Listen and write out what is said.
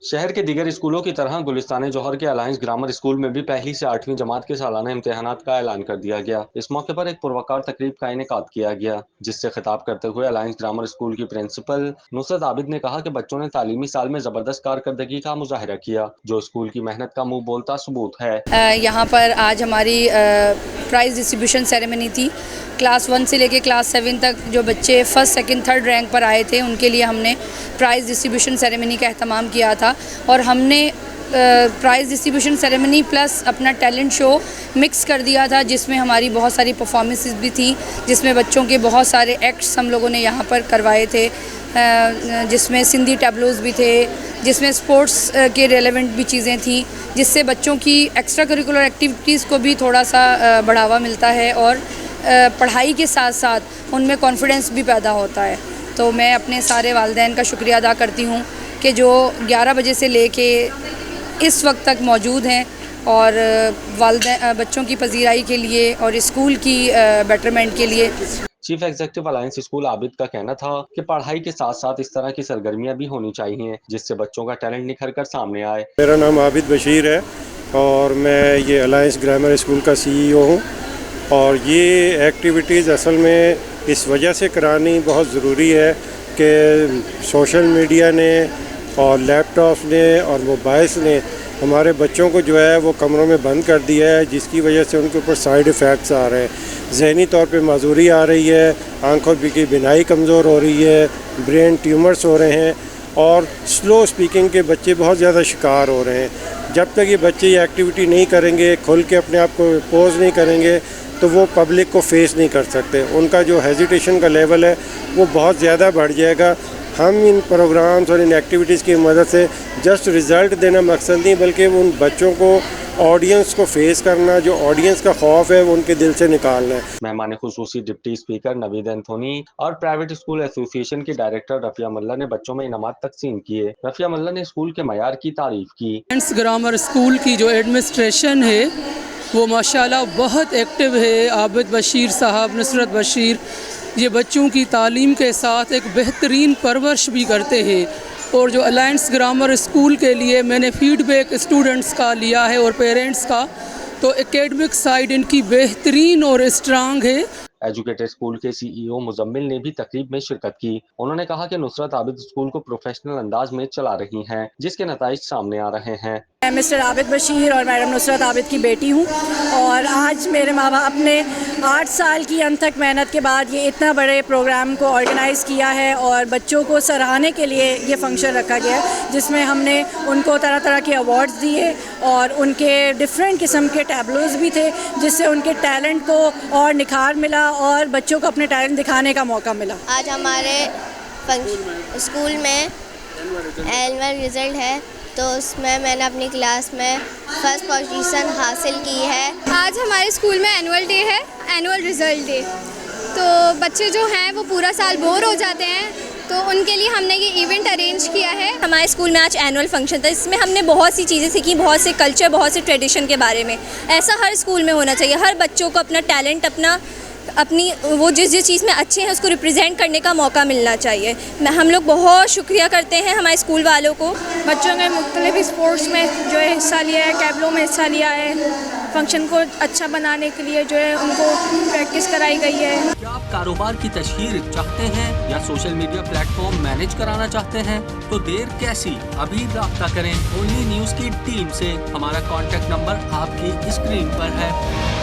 शहर के दीगर स्कूलों की तरह गुलिस्तान जौहर के अलायंस ग्रामर स्कूल में भी पहली से 8वीं जमात के सालाना इम्तिहानात का ऐलान कर दिया गया। इस मौके पर एक पुरवकार तकरीब का इनेकाद किया गया, जिससे खिताब करते हुए अलायंस ग्रामर स्कूल की प्रिंसिपल नुसरत आबिद ने कहा कि बच्चों ने तालीमी साल में जबरदस्त कारकर्दगी का मुजाहिरा किया, जो स्कूल की मेहनत का मुंह बोलता सबूत है। यहाँ पर आज हमारी प्राइज़ डिस्ट्रीब्यूशन सेरेमनी थी। क्लास 1 से लेके क्लास 7 तक जो बच्चे फर्स्ट सेकंड थर्ड रैंक पर आए थे, उनके लिए हमने प्राइज़ डिस्ट्रीब्यूशन सेरेमनी का अहतमाम किया था और हमने प्राइज़ डिस्ट्रीब्यूशन सेरेमनी प्लस अपना टैलेंट शो मिक्स कर दिया था, जिसमें हमारी बहुत सारी परफॉर्मेंसेस भी थी, जिसमें बच्चों के बहुत सारे एक्ट्स हम लोगों ने यहाँ पर करवाए थे, जिसमें सिंधी टैबलोज़ भी थे, जिसमें स्पोर्ट्स के रेलेवेंट भी चीज़ें थी, जिससे बच्चों की एक्स्ट्रा करिकुलर एक्टिविटीज़ को भी थोड़ा सा बढ़ावा मिलता है और पढ़ाई के साथ साथ उनमें कॉन्फिडेंस भी पैदा होता है। तो मैं अपने सारे वालिदैन का शुक्रिया अदा करती हूँ कि जो 11 बजे से लेके इस वक्त तक मौजूद हैं और बच्चों की पजीराई के लिए और स्कूल की बेटरमेंट के लिए। Chief executive alliance school Abid का कहना था कि पढ़ाई के साथ साथ इस तरह की सरगर्मियां भी होनी चाहिए, जिससे बच्चों का टैलेंट निखर कर सामने आए। मेरा नाम आबिद बशीर है और मैं ये अलायंस ग्रामर स्कूल का CEO हूँ और ये एक्टिविटीज़ असल में इस वजह से करानी बहुत ज़रूरी है कि सोशल मीडिया ने और लैपटॉप्स ने और मोबाइल्स ने हमारे बच्चों को जो है वो कमरों में बंद कर दिया है, जिसकी वजह से उनके ऊपर साइड इफ़ेक्ट्स आ रहे हैं। ज़हनी तौर पे माजूरी आ रही है, आंखों की बिनाई कमज़ोर हो रही है, ब्रेन ट्यूमर्स हो रहे हैं और स्लो स्पीकिंग के बच्चे बहुत ज़्यादा शिकार हो रहे हैं। जब तक ये बच्चे ये एक्टिविटी नहीं करेंगे, खुल के अपने आप को पोज नहीं करेंगे, तो वो पब्लिक को फेस नहीं कर सकते। उनका जो हेजिटेशन का लेवल है वो बहुत ज़्यादा बढ़ जाएगा। हम इन प्रोग्राम्स और इन एक्टिविटीज़ की मदद से जस्ट रिज़ल्ट देना मकसद नहीं, बल्कि उन बच्चों को ऑडियंस को फेस करना, जो ऑडियंस का खौफ है वो उनके दिल से निकालना है। मेहमान खुसूसी डिप्टी स्पीकर नवीद एंथोनी और प्राइवेट स्कूल एसोसिएशन के डायरेक्टर रफिया मल्ला ने बच्चों में इनामात तकसीम किए। रफिया मल्ला ने स्कूल के मयार की तारीफ की। अलायंस ग्रामर स्कूल की जो एडमिनिस्ट्रेशन है वो माशाल्लाह बहुत एक्टिव है। आबिद बशीर साहब, नुसरत बशीर, ये बच्चों की तालीम के साथ एक बेहतरीन परवरिश भी करते हैं। और जो अलायंस ग्रामर स्कूल के लिए मैंने फीडबैक स्टूडेंट्स का लिया है और पेरेंट्स का, तो एकेडमिक साइड इनकी बेहतरीन और स्ट्रांग है। एजुकेटेड स्कूल के CEO मुजम्मिल ने भी तकरीब में शिरकत की। उन्होंने कहा कि नुसरत आबिद स्कूल को प्रोफेशनल अंदाज में चला रही हैं, जिसके नताइज सामने आ रहे हैं। मैं मिस्टर आबिद बशीर और मैडम नुसरत आबिद की बेटी हूँ और आज मेरे माँ बाप ने 8 साल की अनथक मेहनत के बाद ये इतना बड़े प्रोग्राम को ऑर्गेनाइज़ किया है और बच्चों को सराहने के लिए ये फंक्शन रखा गया, जिसमें हमने उनको तरह तरह के अवार्ड्स दिए और उनके डिफरेंट किस्म के टैबलोज़ भी थे, जिससे उनके टैलेंट को और निखार मिला और बच्चों को अपने टैलेंट दिखाने का मौका मिला। आज हमारे स्कूल में एनुअल रिज़ल्ट है, तो उसमें मैंने अपनी क्लास में फर्स्ट पोजीशन हासिल की है। आज हमारे स्कूल में एनुअल डे है, एनुअल रिज़ल्ट डे। तो बच्चे जो हैं वो पूरा साल बोर हो जाते हैं, तो उनके लिए हमने ये इवेंट अरेंज किया है। हमारे स्कूल में आज एनुअल फंक्शन था, इसमें हमने बहुत सी चीज़ें सीखी, बहुत से कल्चर, बहुत से ट्रेडिशन के बारे में। ऐसा हर स्कूल में होना चाहिए। हर बच्चों को अपना टैलेंट, अपनी वो जिस चीज़ में अच्छे हैं उसको रिप्रेजेंट करने का मौका मिलना चाहिए। हम लोग बहुत शुक्रिया करते हैं हमारे स्कूल वालों को। बच्चों ने मुख्तलिफ स्पोर्ट्स में जो है हिस्सा लिया है, टैबलो में हिस्सा लिया है। फंक्शन को अच्छा बनाने के लिए जो है उनको प्रैक्टिस कराई गई है। क्या आप कारोबार की तशहीर चाहते हैं या सोशल मीडिया प्लेटफॉर्म मैनेज कराना चाहते हैं, तो देर कैसी, अभी राब्ता करें ओनली न्यूज़ की टीम से। हमारा कॉन्टैक्ट नंबर आपकी स्क्रीन पर है।